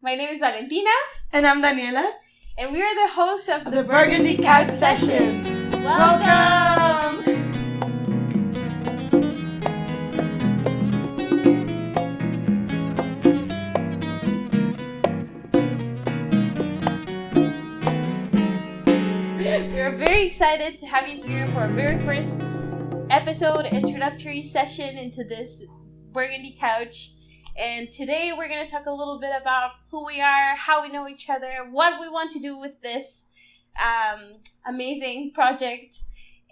My name is Valentina. And I'm Daniela. And we are the hosts of the Burgundy Couch Sessions. Welcome! We're very excited to have you here for our very first episode, introductory session into this Burgundy Couch. And today we're going to talk a little bit about who we are, how we know each other, what we want to do with this amazing project,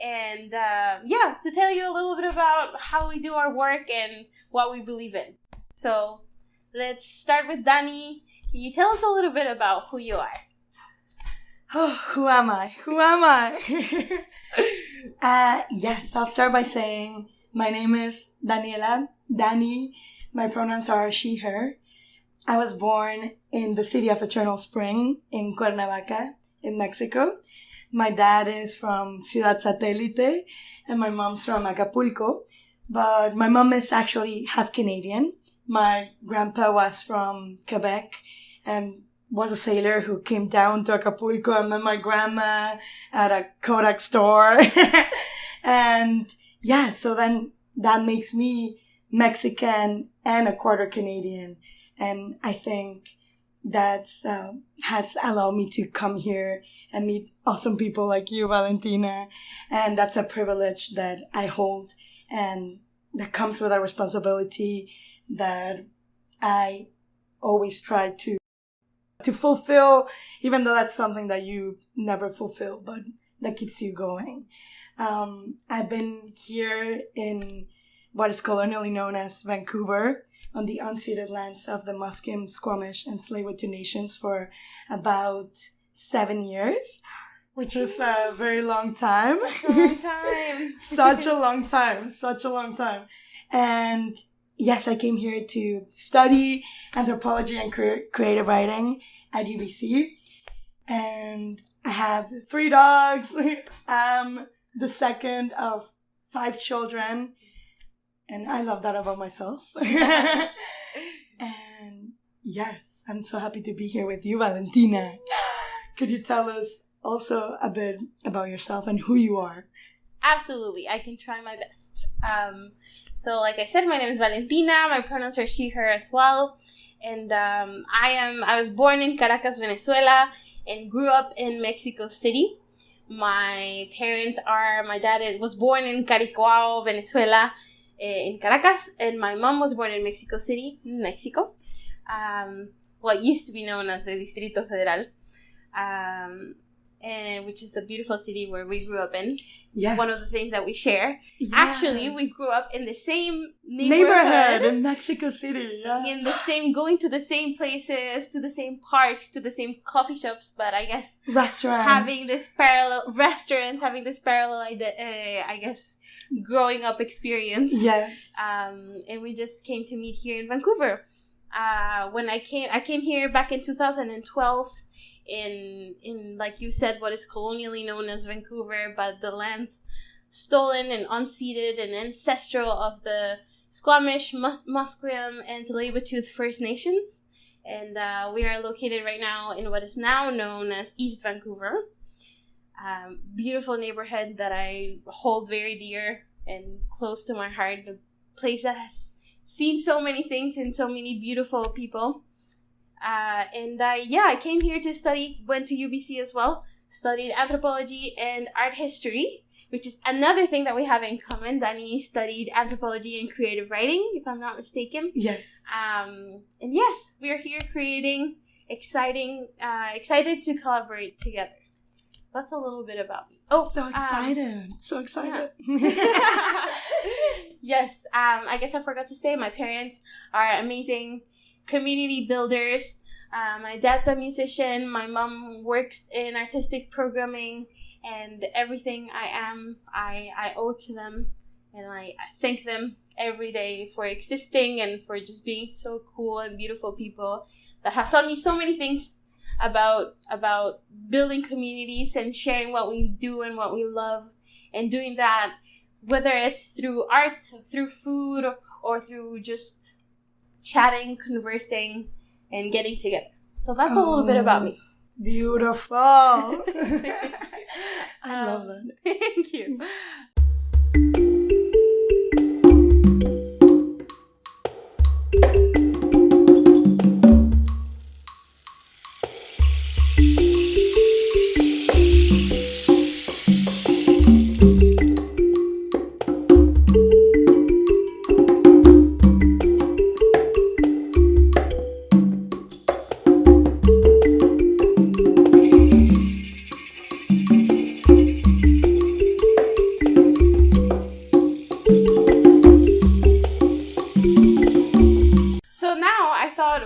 and to tell you a little bit about how we do our work and what we believe in. So let's start with Dani. Can you tell us a little bit about who you are? Oh, who am I? Yes, I'll start by saying my name is Daniela, Dani. My pronouns are she, her. I was born in the city of Eternal Spring in Cuernavaca, in Mexico. My dad is from Ciudad Satélite and my mom's from Acapulco. But my mom is actually half Canadian. My grandpa was from Quebec and was a sailor who came down to Acapulco and met my grandma at a Kodak store. And yeah, so then that makes me Mexican and a quarter Canadian. And I think that's has allowed me to come here and meet awesome people like you, Valentina. And that's a privilege that I hold and that comes with a responsibility that I always try to fulfill, even though that's something that you never fulfill, but that keeps you going. I've been here in what is colonially known as Vancouver, on the unceded lands of the Musqueam, Squamish, and Tsleil-Waututh nations for about 7 years, which is a very long time. Such a long time. And yes, I came here to study anthropology and creative writing at UBC. And I have 3 dogs. I'm the second of 5 children. And I love that about myself. And yes, I'm so happy to be here with you, Valentina. Could you tell us also a bit about yourself and who you are? Absolutely. I can try my best. So like I said, my name is Valentina. My pronouns are she, her as well. And I was born in Caracas, Venezuela, and grew up in Mexico City. My dad was born in Caricuao, Venezuela, in Caracas, and my mom was born in Mexico City, Mexico. What used to be known as the Distrito Federal. Which is a beautiful city where we grew up in. Yes. One of the things that we share. Yes. Actually, we grew up in the same neighborhood in Mexico City. Yeah. Going to the same places, to the same parks, to the same coffee shops, but I guess restaurants, having this parallel, I guess, growing up experience. Yes. And we just came to meet here in Vancouver. When I came here back in 2012. In like you said, what is colonially known as Vancouver, but the lands stolen and unceded and ancestral of the Squamish, Musqueam, and Tsleil-Waututh First Nations. And we are located right now in what is now known as East Vancouver. Beautiful neighborhood that I hold very dear and close to my heart. A place that has seen so many things and so many beautiful people. I came here to study, went to UBC as well, studied anthropology and art history, which is another thing that we have in common. Dani studied anthropology and creative writing, if I'm not mistaken. Yes. And yes, we are here creating excited to collaborate together. That's a little bit about me. Oh, so excited. Yeah. Yes, I guess I forgot to say my parents are amazing community builders. My dad's a musician. My mom works in artistic programming, and everything I owe to them, and I thank them every day for existing and for just being so cool and beautiful people that have taught me so many things about building communities and sharing what we do and what we love, and doing that whether it's through art, through food, or through just chatting, conversing, and getting together. So that's a little bit about me. Beautiful. I love that. Thank you.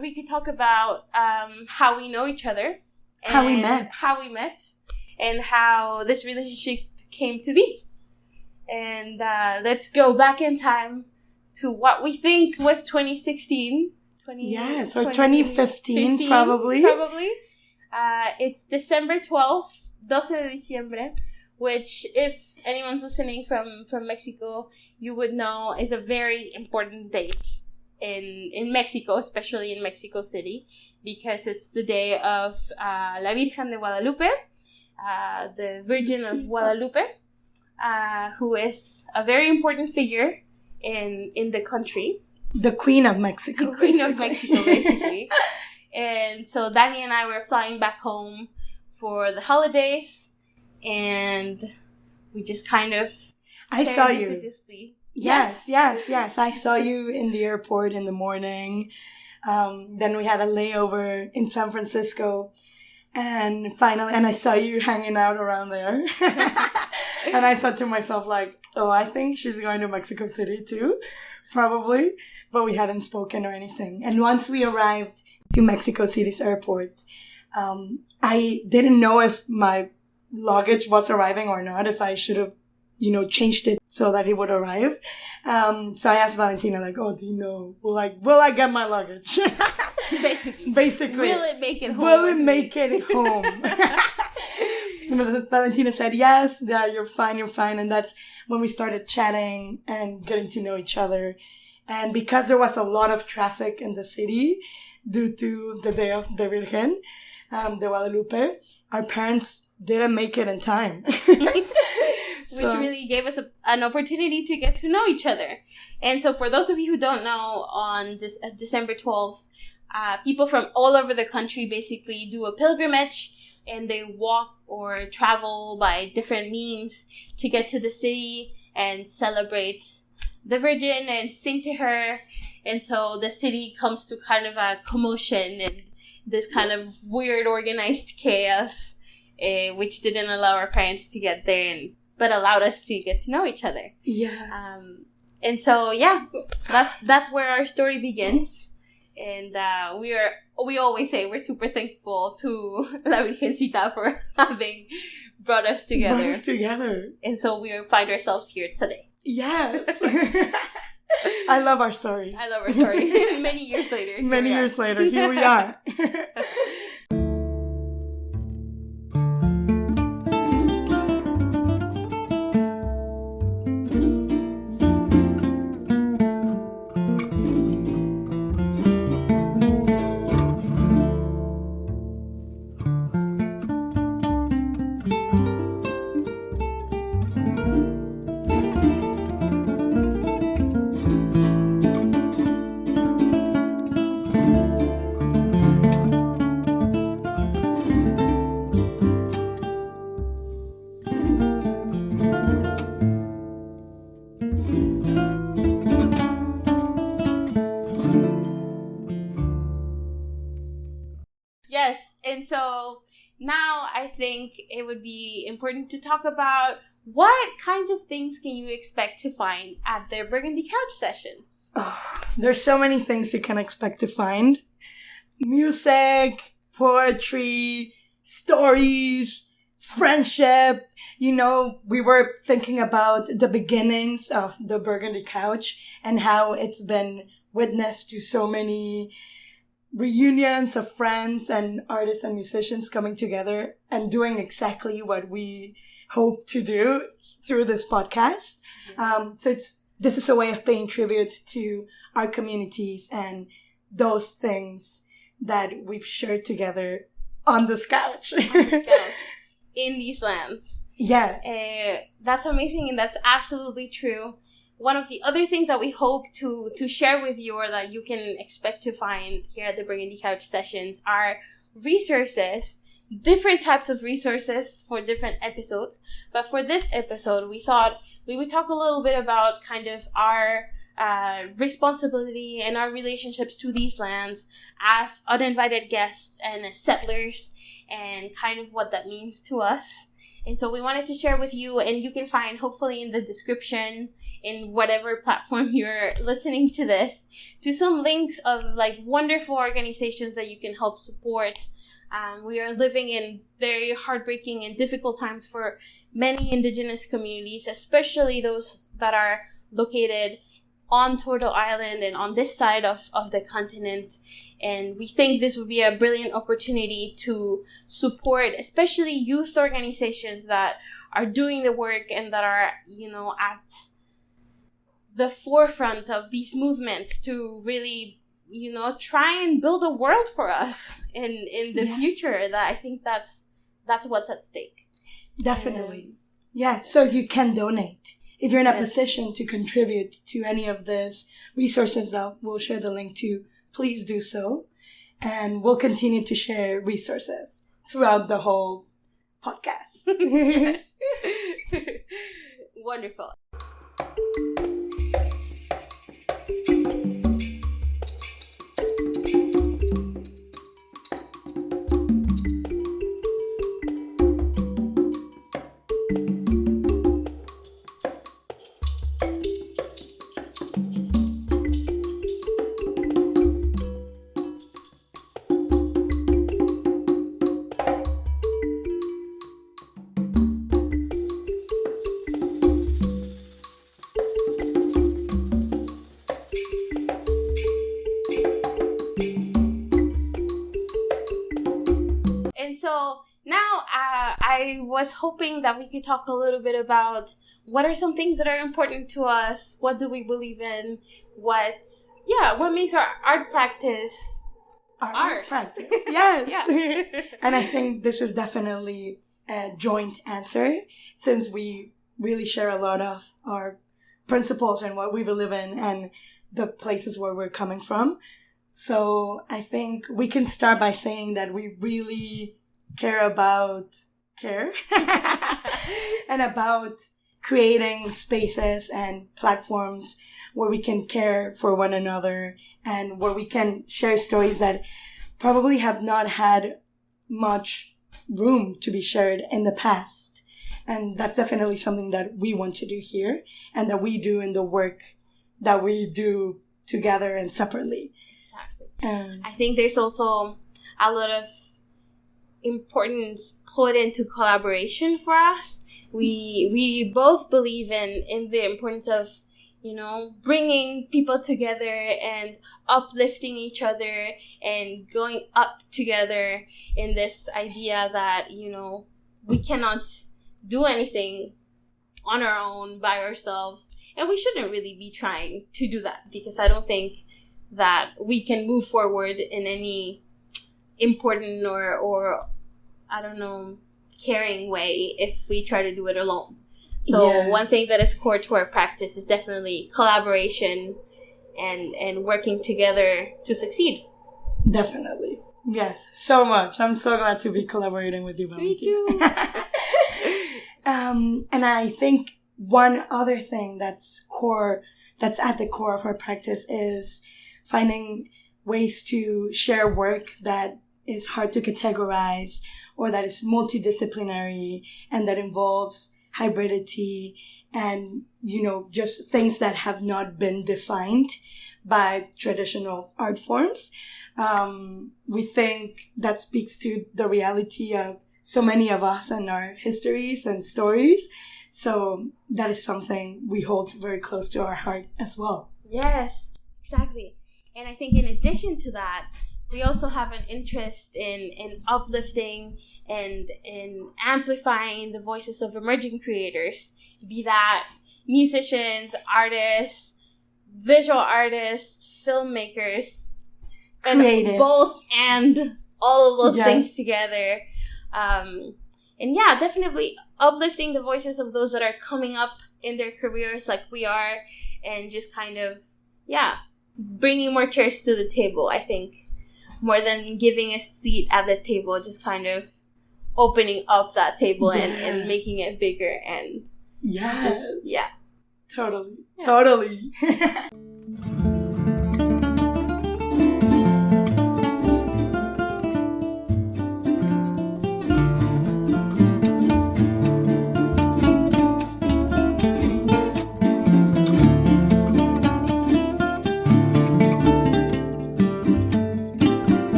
We could talk about how we know each other, how we met, and how this relationship came to be. And let's go back in time to what we think was 2016. Yes, or 2015, probably. It's December 12th, 12 de diciembre, which, if anyone's listening from Mexico, you would know is a very important date in Mexico, especially in Mexico City, because it's the day of La Virgen de Guadalupe, the Virgin of Guadalupe, who is a very important figure in the country. The Queen of Mexico. The Queen of Mexico, basically. And so Danny and I were flying back home for the holidays, and we just kind of... I saw you. Yes. I saw you in the airport in the morning. Then we had a layover in San Francisco. And finally, I saw you hanging out around there. And I thought to myself, like, oh, I think she's going to Mexico City too, probably. But we hadn't spoken or anything. And once we arrived to Mexico City's airport, I didn't know if my luggage was arriving or not, if I should have, changed it so that it would arrive. So I asked Valentina, like, oh, do you know, will I get my luggage? Basically. Will it make it home? Will it make it home? Valentina said, yes, yeah, you're fine. And that's when we started chatting and getting to know each other. And because there was a lot of traffic in the city due to the Day of the Virgen de Guadalupe, our parents didn't make it in time. Which really gave us an opportunity to get to know each other. And so for those of you who don't know, on this December 12th, people from all over the country basically do a pilgrimage, and they walk or travel by different means to get to the city and celebrate the Virgin and sing to her. And so the city comes to kind of a commotion and this kind of weird organized chaos, which didn't allow our parents to get there, but allowed us to get to know each other. Yeah. And so, that's where our story begins. And we always say we're super thankful to La Virgencita for having brought us together. And so we find ourselves here today. Yes. I love our story. Many years later, here we are. Yes, and so now I think it would be important to talk about what kinds of things can you expect to find at the Burgundy Couch Sessions. Oh, there's so many things you can expect to find. Music, poetry, stories, friendship. We were thinking about the beginnings of the Burgundy Couch and how it's been witness to so many reunions of friends and artists and musicians coming together and doing exactly what we hope to do through this podcast. So this is a way of paying tribute to our communities and those things that we've shared together on this couch. In these lands. Yes. That's amazing, and that's absolutely true. One of the other things that we hope to share with you, or that you can expect to find here at the Burgundy Couch Sessions, are resources, different types of resources for different episodes. But for this episode, we thought we would talk a little bit about kind of our responsibility and our relationships to these lands as uninvited guests and as settlers, and kind of what that means to us. And so we wanted to share with you, and you can find hopefully in the description in whatever platform you're listening to this, to some links of like wonderful organizations that you can help support. We are living in very heartbreaking and difficult times for many Indigenous communities, especially those that are located on Turtle Island and on this side of the continent. And we think this would be a brilliant opportunity to support, especially youth organizations that are doing the work and that are, at the forefront of these movements to really, try and build a world for us in the future. That I think that's what's at stake. Definitely. So if you can donate, if you're in a position to contribute to any of these resources that we'll share the link to, please do so. And we'll continue to share resources throughout the whole podcast. Wonderful. I was hoping that we could talk a little bit about what are some things that are important to us, what do we believe in, what makes our art practice ours. Practice. Yes. And I think this is definitely a joint answer, since we really share a lot of our principles and what we believe in and the places where we're coming from. So I think we can start by saying that we really care and about creating spaces and platforms where we can care for one another and where we can share stories that probably have not had much room to be shared in the past. And that's definitely something that we want to do here and that we do in the work that we do together and separately. Exactly. I think there's also a lot of importance put into collaboration for us. We both believe in the importance of, bringing people together and uplifting each other and going up together in this idea that, we cannot do anything on our own by ourselves. And we shouldn't really be trying to do that, because I don't think that we can move forward in any important or caring way if we try to do it alone. So one thing that is core to our practice is definitely collaboration and working together to succeed. Definitely. Yes, so much. I'm so glad to be collaborating with you, Valentina. Me too. And I think one other thing that's at the core of our practice is finding ways to share work that is hard to categorize or that is multidisciplinary and that involves hybridity and, just things that have not been defined by traditional art forms. We think that speaks to the reality of so many of us and our histories and stories. So that is something we hold very close to our heart as well. Yes, exactly. And I think in addition to that, we also have an interest in uplifting and in amplifying the voices of emerging creators, be that musicians, artists, visual artists, filmmakers, creative. Both and all of those Yes. things together. And yeah, definitely uplifting the voices of those that are coming up in their careers like we are, and just kind of, bringing more chairs to the table, I think. More than giving a seat at the table, just kind of opening up that table and making it bigger and Totally.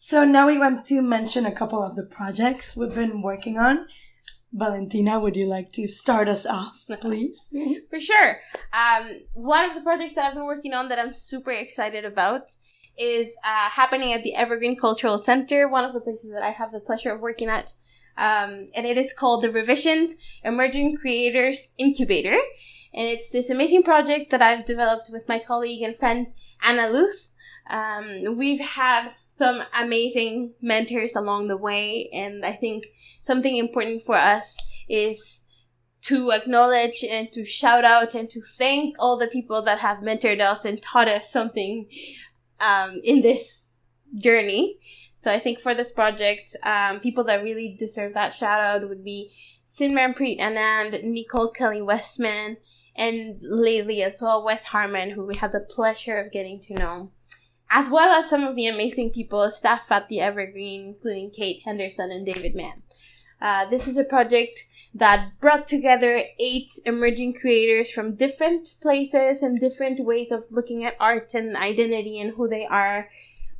So now we want to mention a couple of the projects we've been working on. Valentina, would you like to start us off, please? For sure. One of the projects that I've been working on that I'm super excited about is happening at the Evergreen Cultural Centre, one of the places that I have the pleasure of working at. And it is called the Revisions Emerging Creators Incubator. And it's this amazing project that I've developed with my colleague and friend, Anna Luth. We've had some amazing mentors along the way, and I think something important for us is to acknowledge and to shout out and to thank all the people that have mentored us and taught us something in this journey. So I think for this project, people that really deserve that shout out would be Simranpreet Anand, Nicole Kelly Westman, and lately as well, Wes Harmon, who we had the pleasure of getting to know, as well as some of the amazing people, staff at the Evergreen, including Kate Henderson and David Mann. This is a project that brought together 8 emerging creators from different places and different ways of looking at art and identity and who they are,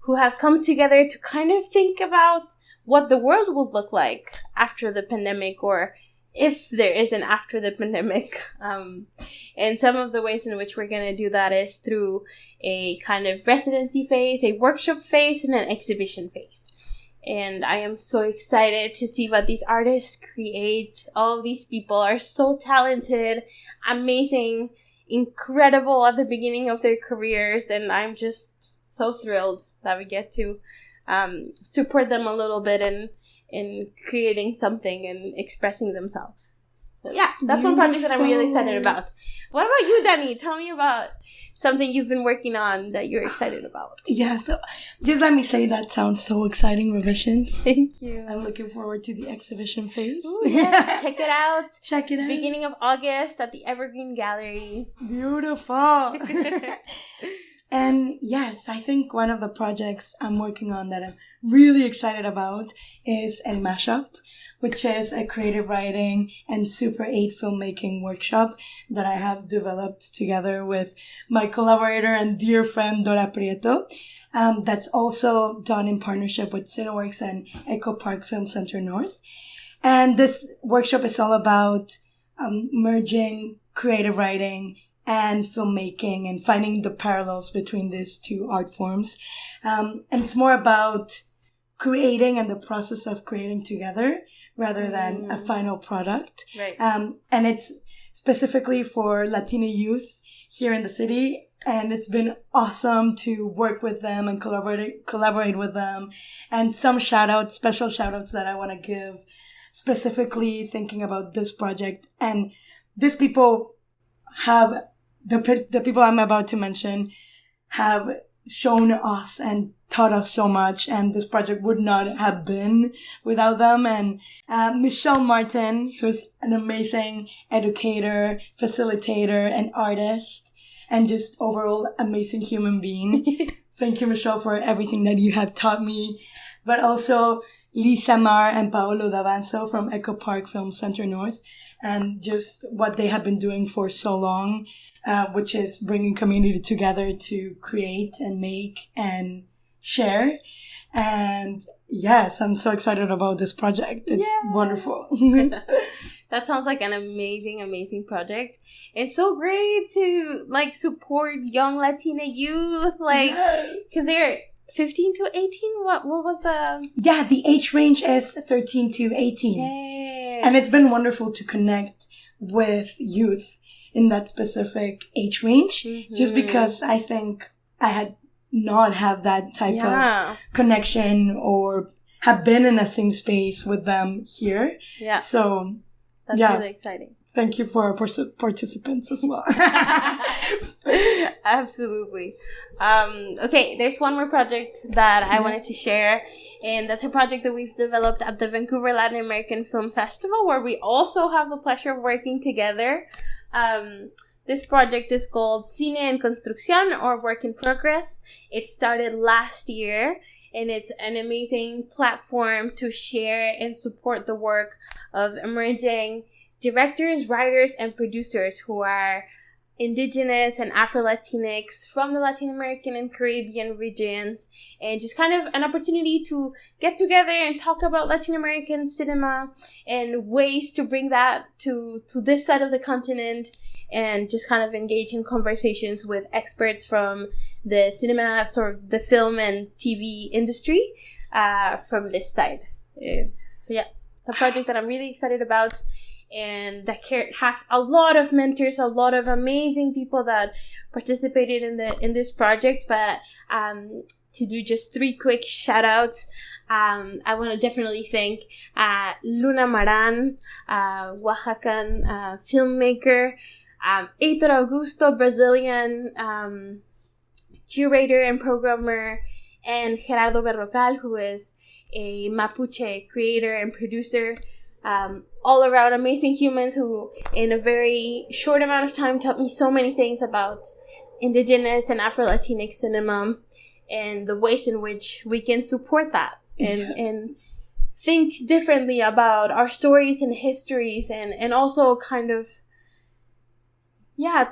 who have come together to kind of think about what the world would look like after the pandemic, or if there is an after the pandemic. And some of the ways in which we're going to do that is through a kind of residency phase, a workshop phase, and an exhibition phase. And I am so excited to see what these artists create. All of these people are so talented, amazing, incredible at the beginning of their careers, and I'm just so thrilled that we get to support them a little bit in creating something and expressing themselves. So yeah, that's one project that I'm really excited about. What about you, Dani? Tell me about something you've been working on that you're excited about. Yeah, so just let me say that sounds so exciting, Revisions. Thank you. I'm looking forward to the exhibition phase. Ooh, yes, check it out. Check it out. Beginning of August at the Evergreen Gallery. Beautiful. And yes, I think one of the projects I'm working on that I'm really excited about is El Mashup, which is a creative writing and Super 8 filmmaking workshop that I have developed together with my collaborator and dear friend Dora Prieto. That's also done in partnership with Cineworks and Echo Park Film Center North. And this workshop is all about merging creative writing and filmmaking and finding the parallels between these two art forms. And it's more about creating and the process of creating together rather than a final product. Right. And it's specifically for Latina youth here in the city. And it's been awesome to work with them and collaborate with them. And some special shout outs that I want to give, specifically thinking about this project. And these people have, the people I'm about to mention have shown us and taught us so much, and this project would not have been without them. And Michelle Martin, who's an amazing educator, facilitator, and artist, and just overall amazing human being. Thank you, Michelle, for everything that you have taught me. But also Lisa Mar and Paolo D'Avanzo from Echo Park Film Center North, and just what they have been doing for so long, which is bringing community together to create and make and share. And yes, I'm so excited about this project. It's wonderful. That sounds like an amazing project. It's so great to support young Latina youth, because they're 15 to 18. What was the? Yeah, the age range is 13 to 18. Yay. And it's been wonderful to connect with youth in that specific age range, just because I think I had not have that type of connection or have been in a same space with them here. Yeah. So that's really exciting. Thank you for our participants as well. Absolutely. Okay, there's one more project that I wanted to share, and that's a project that we've developed at the Vancouver Latin American Film Festival, where we also have the pleasure of working together. This project is called Cine en Construcción, or Work in Progress. It started last year, and it's an amazing platform to share and support the work of emerging directors, writers, and producers who are Indigenous and Afro-Latinx from the Latin American and Caribbean regions, and just kind of an opportunity to get together and talk about Latin American cinema and ways to bring that to this side of the continent, and just kind of engage in conversations with experts from the cinema, sort of the film and TV industry from this side. So yeah, it's a project that I'm really excited about, and that has a lot of mentors, a lot of amazing people that participated in this project. But to do just 3 quick shout outs, I want to definitely thank Luna Maran, Oaxacan filmmaker, Heitor Augusto, Brazilian curator and programmer, and Gerardo Berrocal, who is a Mapuche creator and producer. All around amazing humans who, in a very short amount of time, taught me so many things about Indigenous and Afro-Latinx cinema and the ways in which we can support that and think differently about our stories and histories, and also kind of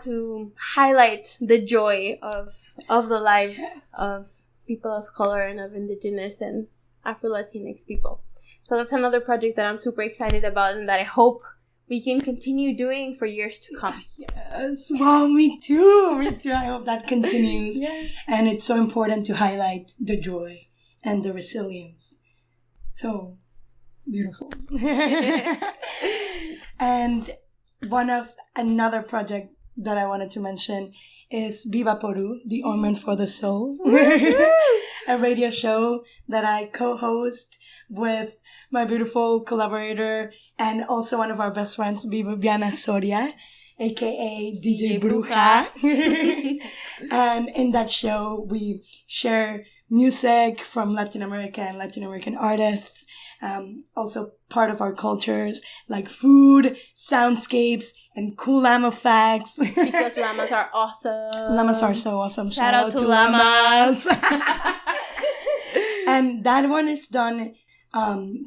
to highlight the joy of the lives of people of color and of Indigenous and Afro-Latinx people. So that's another project that I'm super excited about, and that I hope we can continue doing for years to come. Yes. Wow, me too. I hope that continues. Yes. And it's so important to highlight the joy and the resilience. So beautiful. And another project that I wanted to mention is Viva Peru, the Ornament for the Soul, a radio show that I co-host with my beautiful collaborator and also one of our best friends, Viviana Soria, aka DJ Bruja. And in that show, we share music from Latin America and Latin American artists, also part of our cultures, like food, soundscapes, and cool llama facts. Because llamas are awesome. Llamas are so awesome. Shout out to llamas. And that one is done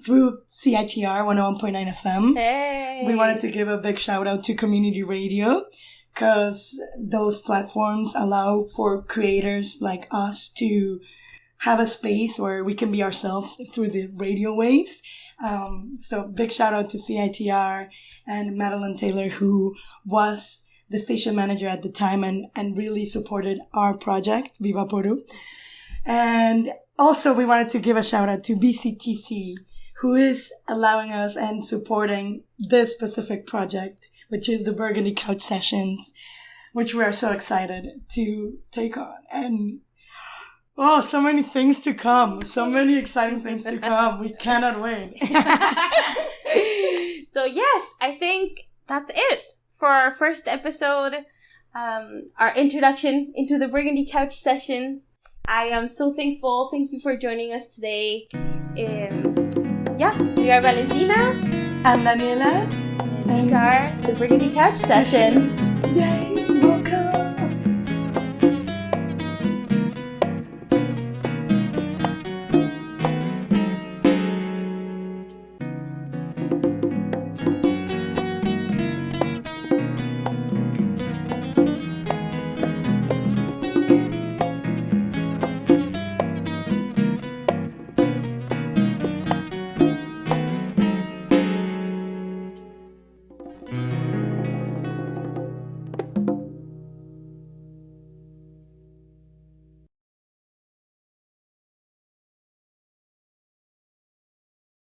through CITR 101.9 FM. Hey. We wanted to give a big shout out to community radio, because those platforms allow for creators like us to have a space where we can be ourselves through the radio waves. So big shout out to CITR and Madeline Taylor, who was the station manager at the time and really supported our project, Viva Peru. And also we wanted to give a shout out to BCTC, who is allowing us and supporting this specific project, which is the Burgundy Couch Sessions, which we are so excited to take on. And so many things to come. So many exciting things to come. We cannot wait. So yes, I think that's it for our first episode, our introduction into the Burgundy Couch Sessions. I am so thankful. Thank you for joining us today. We are Valentina. I'm Daniela. And these are the Burgundy Couch Sessions. Yay! Welcome.